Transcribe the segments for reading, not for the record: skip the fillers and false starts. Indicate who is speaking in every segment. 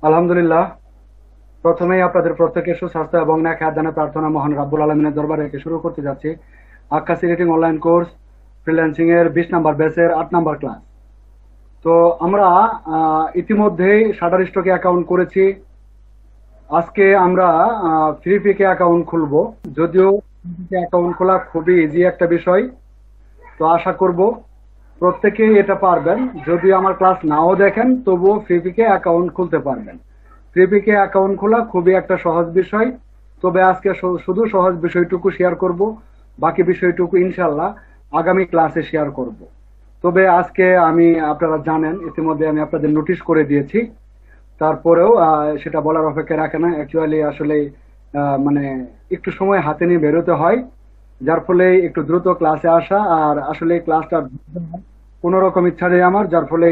Speaker 1: আলহামদুলিল্লাহ। প্রথমেই আপনাদের প্রত্যেকের সুস্বাস্থ্য এবং নেক হায়াত দানের প্রার্থনা মহান রাব্বুল আলমিনের দরবারে রেখে শুরু করতে যাচ্ছি আক্কাসি রেটিং অনলাইন কোর্স ফ্রিল্যান্সিং এর 20 নম্বর ব্যাচের 8 নম্বর ক্লাস। তো আমরা ইতিমধ্যেই শাটার স্টকে অ্যাকাউন্ট করেছি। আজকে আমরা ফ্রি পিকে অ্যাকাউন্ট খুলবো। যদিও অ্যাকাউন্ট খোলা খুবই ইজি একটা বিষয়, তো আশা করব প্রত্যেকেই এটা পারবেন। যদি আমার ক্লাস নাও দেখেন তবুও ফ্রিপিকে অ্যাকাউন্ট খুলতে পারবেন। ফ্রিপিকে অ্যাকাউন্ট খোলা খুবই একটা সহজ বিষয়, তবে আজকে শুধু সহজ বিষয়টুকু শেয়ার করব, বাকি বিষয়টুকু ইনশাল্লাহ আগামী ক্লাসে শেয়ার করব। তবে আজকে আমি, আপনারা জানেন ইতিমধ্যে আমি আপনাদের নোটিশ করে দিয়েছি, তারপরেও সেটা বলার অপেক্ষা রাখে না। অ্যাকচুয়ালি আসলে মানে একটু সময় হাতে নিয়ে বেরোতে হয়, যার ফলে একটু দ্রুত ক্লাসে আসা। আর আসলে ক্লাসটা কোনো রকম ইচ্ছা নেই আমার, যার ফলে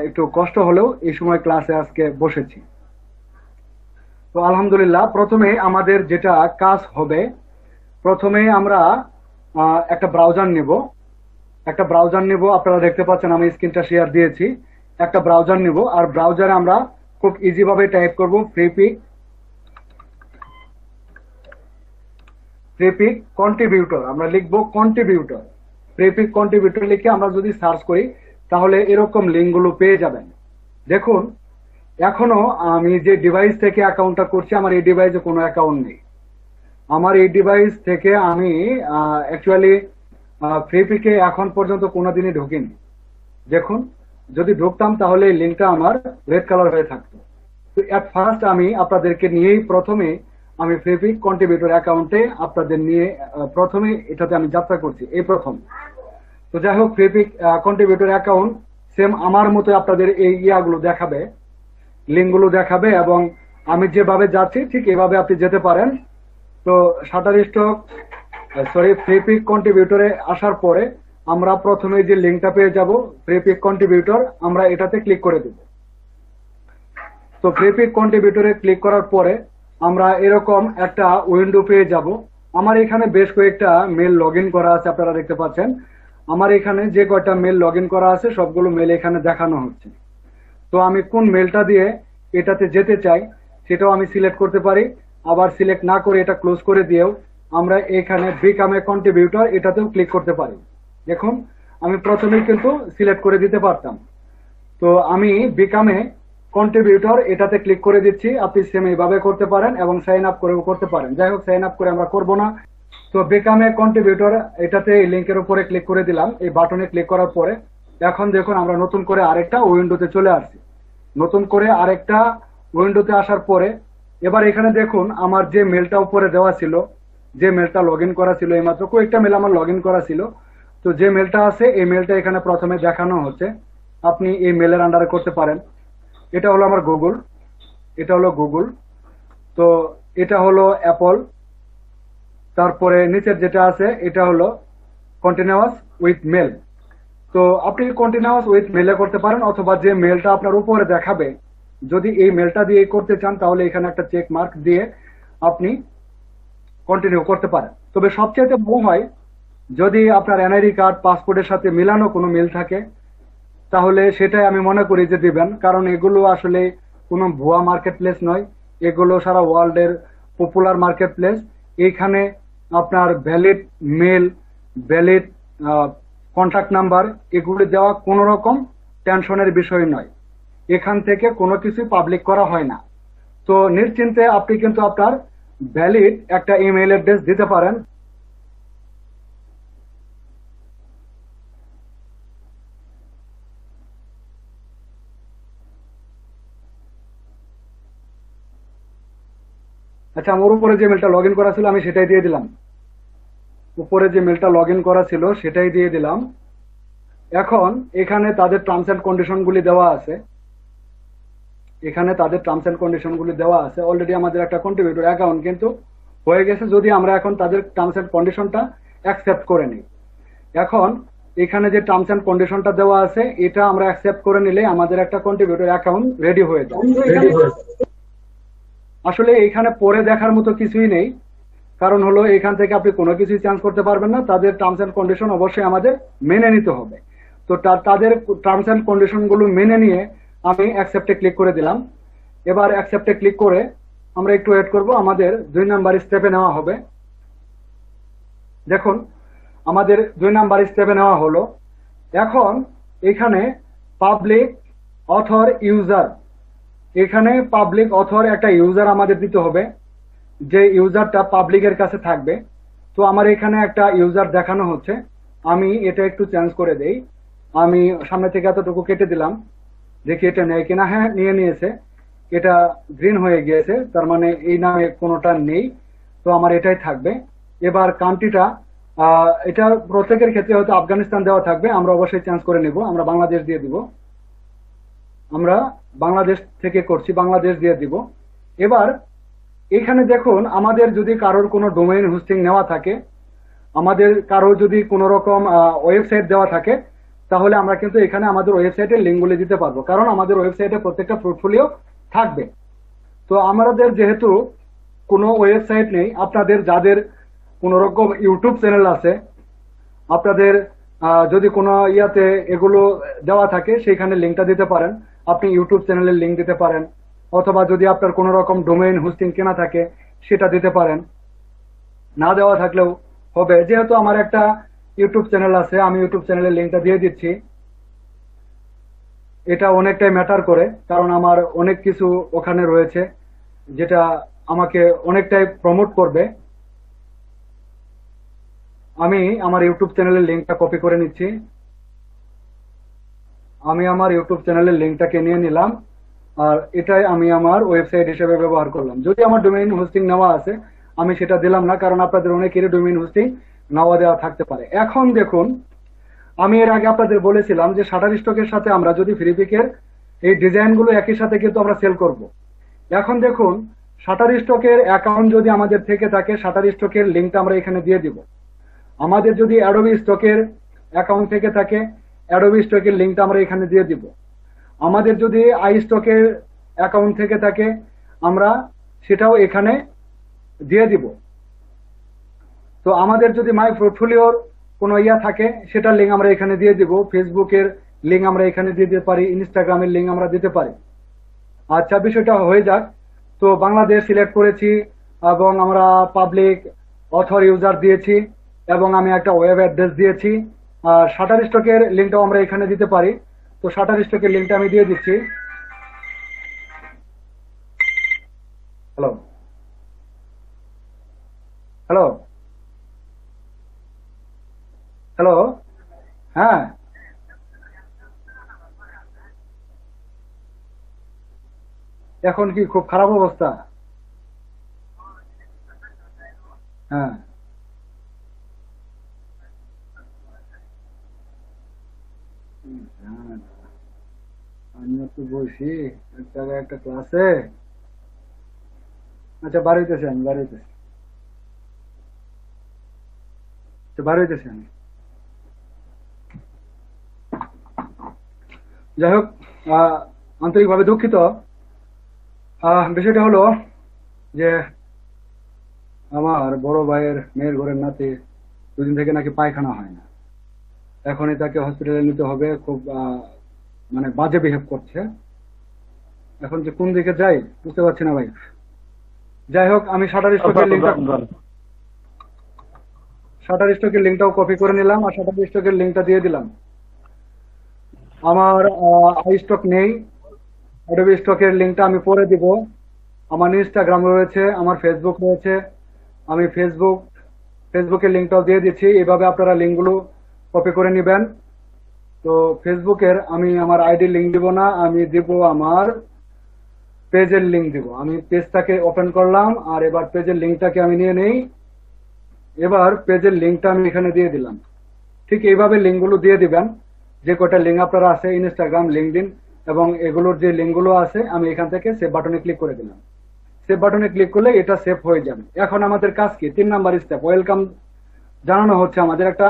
Speaker 1: একটু কষ্ট হলেও এই সময় ক্লাসে আজকে বসেছি। তো আলহামদুলিল্লাহ, প্রথমে আমাদের যেটা কাজ হবে, প্রথমে আমরা একটা ব্রাউজার নিব। আপনারা দেখতে পাচ্ছেন আমি স্ক্রিনটা শেয়ার দিয়েছি। একটা ব্রাউজার নিব, আর ব্রাউজারে আমরা খুব ইজি ভাবে টাইপ করব ফ্রিপিক কন্ট্রিবিউটর। আমরা লিখব কন্ট্রিবিউটর। ফ্রিপিক কন্ট্রিবিউটর লিখে আমরা যদি সার্চ করি তাহলে এরকম লিঙ্কগুলো পেয়ে যাবেন। দেখুন, এখনো আমি যে ডিভাইস থেকে অ্যাকাউন্টটা করছি, আমার এই ডিভাইসে কোনো অ্যাকাউন্ট নেই। আমার এই ডিভাইস থেকে আমি অ্যাকচুয়ালি ফ্রিপিকে এখন পর্যন্ত কোনোদিনই ঢুকিনি। দেখুন, যদি ঢুকতাম তাহলে এই লিঙ্কটা আমার রেড কালার হয়ে থাকতো। তো এট ফার্স্ট আমি আপনাদেরকে নিয়েই প্রথমে আমি ফ্রিপিক কন্ট্রিবিউটর অ্যাকাউন্টে আপনাদের নিয়ে প্রথমে এটাতে আমি যাত্রা করছি, এই প্রথম। তো যাই হোক, ফ্রিপিক কন্ট্রিবিউটর অ্যাকাউন্ট সেম আমার মতো আপনাদের এই ইয়াগুলো দেখাবে, লিঙ্কগুলো দেখাবে, এবং আমি যেভাবে যাচ্ছি ঠিক এভাবে আপনি যেতে পারেন। তো শাটার স্টক ফ্রিপিক কন্ট্রিবিউটরে আসার পরে আমরা প্রথমে যে লিঙ্কটা পেয়ে যাব ফ্রিপিক কন্ট্রিবিউটর, আমরা এটাতে ক্লিক করে দেব। তো ফ্রিপিক কন্ট্রিবিউটরে ক্লিক করার পরে আমরা এরকম একটা উইন্ডো পেয়ে যাব। আমার এখানে বেশ কয়েকটা মেল লগ করা আছে, আপনারা দেখতে পাচ্ছেন। আমার এখানে যে কয়টা মেল লগ করা আছে সবগুলো মেল এখানে দেখানো হচ্ছে। তো আমি কোন মেলটা দিয়ে এটাতে যেতে চাই সেটাও আমি সিলেক্ট করতে পারি, আবার সিলেক্ট না করে এটা ক্লোজ করে দিয়েও আমরা এখানে বিকাম এ কন্ট্রিবিউটর এটাতেও ক্লিক করতে পারি। দেখুন, আমি প্রথমেই কিন্তু সিলেক্ট করে দিতে পারতাম। তো আমি বিকামে কন্ট্রিবিউটর এটাতে ক্লিক করে দিচ্ছি। আপনি সেম এইভাবে করতে পারেন এবং সাইন আপ করেও করতে পারেন। যাই হোক, সাইন আপ করে আমরা করব না। তো বিকামে কন্ট্রিবিউটর এটাতে এই লিঙ্কের উপরে ক্লিক করে দিলাম, এই বাটনে ক্লিক করার পরে এখন দেখুন আমরা নতুন করে আরেকটা উইন্ডোতে চলে আসছি। নতুন করে আরেকটা উইন্ডোতে আসার পরে এবার এখানে দেখুন আমার যে মেলটা উপরে দেওয়া ছিল, যে মেলটা লগ করা ছিল, এইমাত্র কয়েকটা মেল আমার লগ করা ছিল। তো যে মেলটা আছে এই মেলটা এখানে প্রথমে দেখানো হচ্ছে। আপনি এই মেলের আন্ডারে করতে পারেন। এটা হলো আমার গুগল, এটা হলো গুগল। তো এটা হলো অ্যাপল। তারপরে নিচের যেটা আছে এটা হলো কন্টিনিউয়াস উইথ মেল। তো আপনি কন্টিনিউয়াস উইথ মেলে করতে পারেন, অথবা যে মেলটা আপনার উপরে দেখাবে যদি এই মেলটা দিয়ে করতে চান তাহলে এখানে একটা চেক মার্ক দিয়ে আপনি কন্টিনিউ করতে পারেন। তবে সবচেয়ে ভালো হয় যদি আপনার এনআইডি কার্ড পাসপোর্টের সাথে মিলানো কোনো মেল থাকে, তাহলে সেটাই আমি মনে করি যে দিবেন। কারণ এগুলো আসলে কোনো ভুয়া মার্কেট প্লেস নয়, এগুলো সারা ওয়ার্ল্ডের পপুলার মার্কেট প্লেস। এইখানে আপনার valid mail, valid contact number এগুলি দেওয়া কোনো রকম টেনশনের বিষয় নয়। এখান থেকে কোনো কিছুই পাবলিক করা হয় না। তো নিশ্চিন্তে আপনি কিন্তু আপনার ভ্যালিড একটা ইমেইল অ্যাড্রেস দিতে পারেন। আচ্ছা, আমার উপরে যে মেলটা লগ করা ছিল আমি সেটাই দিয়ে দিলাম। উপরে যে মেলটা লগ করা ছিল সেটাই দিয়ে দিলাম। এখন এখানে তাদের টার্মস এন্ড কন্ডিশন গুলি দেওয়া আছে। এখানে তাদের টার্মস এন্ড কন্ডিশন গুলি দেওয়া আছে। অলরেডি আমাদের একটা কন্ট্রিবিউটর অ্যাকাউন্ট কিন্তু হয়ে গেছে, যদি আমরা এখন তাদের টার্মস এন্ড কন্ডিশনটা অ্যাকসেপ্ট করে নিই। এখন এখানে যে টার্মস এন্ড কন্ডিশনটা দেওয়া আছে এটা আমরা অ্যাকসেপ্ট করে নিলে আমাদের একটা কন্ট্রিবিউটর অ্যাকাউন্ট রেডি হয়ে যায়। আসলে এখানে পরে দেখার মতো কিছুই নেই, কারণ হলো এখান থেকে আপনি কোনো কিছুই চেঞ্জ করতে পারবেন না। তাদের টার্মস এন্ড কন্ডিশন অবশ্যই আমাদের মেনে নিতে হবে। তো তাদের টার্মস এন্ড কন্ডিশন গুলো মেনে নিয়ে আমি অ্যাকসেপ্টে ক্লিক করে দিলাম। এবার অ্যাকসেপ্টে ক্লিক করে আমরা একটু ওয়েট করব, আমাদের 2 নাম্বার স্টেপে নেওয়া হবে। দেখুন আমাদের 2 নাম্বার স্টেপে নেওয়া হলো। এখন এখানে পাবলিক অথর ইউজার, এখানে পাবলিক অথর একটা ইউজার আমাদের দিতে হবে, যে ইউজারটা পাবলিকের কাছে থাকবে। তো আমার এখানে একটা ইউজার দেখানো হচ্ছে, আমি এটা একটু চেঞ্জ করে দেই। আমি সামনে থেকে এতটুকু কেটে দিলাম, দেখি এটা নেয় কিনা। হ্যাঁ, নিয়ে নিয়েছে, এটা গ্রিন হয়ে গিয়েছে, তার মানে এই নামে কোনোটা নেই। তো আমার এটাই থাকবে। এবার কান্ট্রিটা, এটা প্রত্যেকের ক্ষেত্রে হয়তো আফগানিস্তান দেওয়া থাকবে, আমরা অবশ্যই চেঞ্জ করে নিব, আমরা বাংলাদেশ দিয়ে দিব। আমরা বাংলাদেশ থেকে করছি, বাংলাদেশ দিয়ে দিব। এবার এখানে দেখুন আমাদের যদি কারোর কোনো ডোমেইন হোস্টিং নেওয়া থাকে, আমাদের কারো যদি কোনো রকম ওয়েবসাইট দেওয়া থাকে, তাহলে আমরা কিন্তু এখানে আমাদের ওয়েবসাইটের লিঙ্কগুলি দিতে পারবো, কারণ আমাদের ওয়েবসাইটে প্রত্যেকটা পোর্টফোলিও থাকবে। তো আমাদের যেহেতু কোনো ওয়েবসাইট নেই, আপনাদের যাদের কোনো রকম ইউটিউব চ্যানেল আছে, আপনাদের যদি কোনো ইয়াতে এগুলো দেওয়া থাকে সেইখানে লিঙ্কটা দিতে পারেন, আপনি ইউটিউব চ্যানেলের লিঙ্ক দিতে পারেন, অথবা যদি আপনার কোনো রকম ডোমেইন হোস্টিং কেনা থাকে সেটা দিতে পারেন। না দেওয়া থাকলেও হবে, যেহেতু আমার একটা ইউটিউব চ্যানেল আছে, আমি ইউটিউব চ্যানেলের লিঙ্কটা দিয়ে দিচ্ছি। এটা অনেকটাই ম্যাটার করে, কারণ আমার অনেক কিছু ওখানে রয়েছে যেটা আমাকে অনেকটাই প্রমোট করবে। আমি আমার ইউটিউব চ্যানেলের লিঙ্কটা কপি করে নিচ্ছি। আমি আমার ইউটিউব চ্যানেলের লিঙ্কটাকে নিয়ে নিলাম, আর এটাই আমি আমার ওয়েবসাইট হিসেবে ব্যবহার করলাম। যদি আমার ডোমেইন হোস্টিং নেওয়া আছে, আমি সেটা দিলাম না, কারণ আপনাদের অনেকেরই ডোমেইন হোস্টিং নেওয়া দেওয়া থাকতে পারে। এখন দেখুন, আমি এর আগে আপনাদের বলেছিলাম যে শাটারস্টকের সাথে আমরা যদি ফ্রিপিকের এই ডিজাইনগুলো একই সাথে কিন্তু আমরা সেল করব। এখন দেখুন, শাটারস্টকের অ্যাকাউন্ট যদি আমাদের থেকে থাকে, শাটারস্টকের লিঙ্কটা আমরা এখানে দিয়ে দিব। আমাদের যদি অ্যাডোবি স্টকের অ্যাকাউন্ট থেকে থাকে, অ্যাডোবি স্টকের লিঙ্কটা আমরা এখানে দিয়ে দিব। আমাদের যদি আই স্টকের অ্যাকাউন্ট থেকে থাকে, আমরা সেটাও এখানে দিয়ে দিব। তো আমাদের যদি মাই পোর্টফোলিওর কোনো ইয়া থাকে, সেটার লিঙ্ক আমরা এখানে দিয়ে দিব। ফেসবুকের লিঙ্ক আমরা এখানে দিয়ে দিতে পারি, ইনস্টাগ্রামের লিঙ্ক আমরা দিতে পারি। আচ্ছা, বিষয়টা হয়ে যাক। তো বাংলাদেশ সিলেক্ট করেছি, এবং আমরা পাবলিক অথর ইউজার দিয়েছি, এবং আমি একটা ওয়েব অ্যাড্রেস দিয়েছি। আর শাটার স্টকের লিঙ্কটাও আমরা এখানে দিতে পারি। তো শাটার স্টকের লিঙ্কটা আমি দিয়ে দিচ্ছি। হ্যালো হ্যালো হ্যালো, হ্যাঁ এখন কি খুব খারাপ অবস্থা? হ্যাঁ, আমি একটু বসি এক জায়গায় একটা ক্লাসে। আচ্ছা, বার হইতেছি, আমি বার হইতেছি, আচ্ছা, বার হইতেছি আমি। যাই হোক, আহ, আন্তরিকভাবে দুঃখিত। বিষয়টা হলো যে আমার বড় ভাইয়ের মেয়ের ঘরের নাতি 2 দিন থেকে নাকি পায়খানা হয় না। এখনই তাকে হসপিটালে নিতে হবে, খুব মানে বাজে বিহেভ করছে। এখন যে কোন দিকে যাই বুঝতে পারছি না ভাই। যাই হোক, আমি শাটার স্টকের লিঙ্কটাও কপি করে নিলাম, আর শাটার স্টকের লিঙ্কটা দিয়ে দিলাম। আমার আই স্টক নেই, অ্যাডোবি স্টকের লিঙ্কটা আমি পরে দিব। আমার ইনস্টাগ্রাম রয়েছে, আমার ফেসবুক রয়েছে, আমি ফেসবুকের লিঙ্কটাও দিয়ে দিচ্ছি। এইভাবে আপনারা লিঙ্কগুলো কপি করে নেবেন। তো ফেসবুকের আমি আমার আইডি লিঙ্ক দিব না, আমি দিব আমার পেজের লিঙ্ক দিব। আমি পেজটাকে ওপেন করলাম, আর এবার পেজের লিঙ্কটাকে আমি নিয়ে নেই। এবার পেজের লিঙ্কটা আমি এখানে দিয়ে দিলাম। ঠিক এইভাবে লিঙ্কগুলো দিয়ে দিবেন। যে কয়টা লিঙ্ক আপনারা আছে, ইনস্টাগ্রাম, লিঙ্কডইন এবং এগুলোর যে লিঙ্কগুলো আছে, আমি এখান থেকে সেভ বাটনে ক্লিক করে দিলাম। সেভ বাটনে ক্লিক করলে এটা সেভ হয়ে যাবে। এখন আমাদের কাজ কি? 3 নাম্বার স্টেপ, ওয়েলকাম জানানো হচ্ছে। আমাদের একটা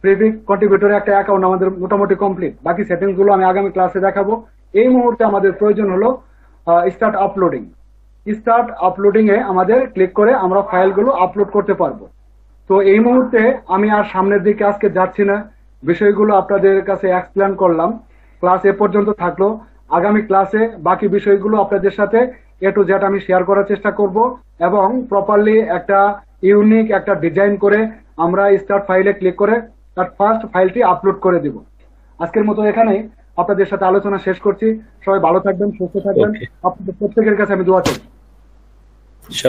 Speaker 1: প্রিভিক কন্ট্রিবিউটরের একটা অ্যাকাউন্ট আমাদের মোটামুটি কমপ্লিট। বাকি সেটিংস গুলো আমি আগামী ক্লাসে দেখাবো। এই মুহূর্তে আমাদের প্রয়োজন হলো স্টার্ট আপলোডিং। স্টার্ট আপলোডিং এ আমাদের ক্লিক করে আমরা ফাইলগুলো আপলোড করতে পারবো। তো এই মুহূর্তে আমি আর সামনের দিকে আজকে যাচ্ছি না, বিষয়গুলো আপনাদের কাছে এক্সপ্লেন করলাম। ক্লাস এ পর্যন্ত থাকলো। আগামী ক্লাসে বাকি বিষয়গুলো আপনাদের সাথে এ টু জেড আমি শেয়ার করার চেষ্টা করব এবং প্রপারলি একটা ইউনিক একটা ডিজাইন করে আমরা স্টার্ট ফাইলে ক্লিক করে তার ফার্স্ট ফাইলটি আপলোড করে দিব। আজকের মতো এখানেই আপনাদের সাথে আলোচনা শেষ করছি। সবাই ভালো থাকবেন, সুস্থ থাকবেন।
Speaker 2: ওকে।
Speaker 1: আপনাদের প্রত্যেকের কাছে আমি দোয়া চাই।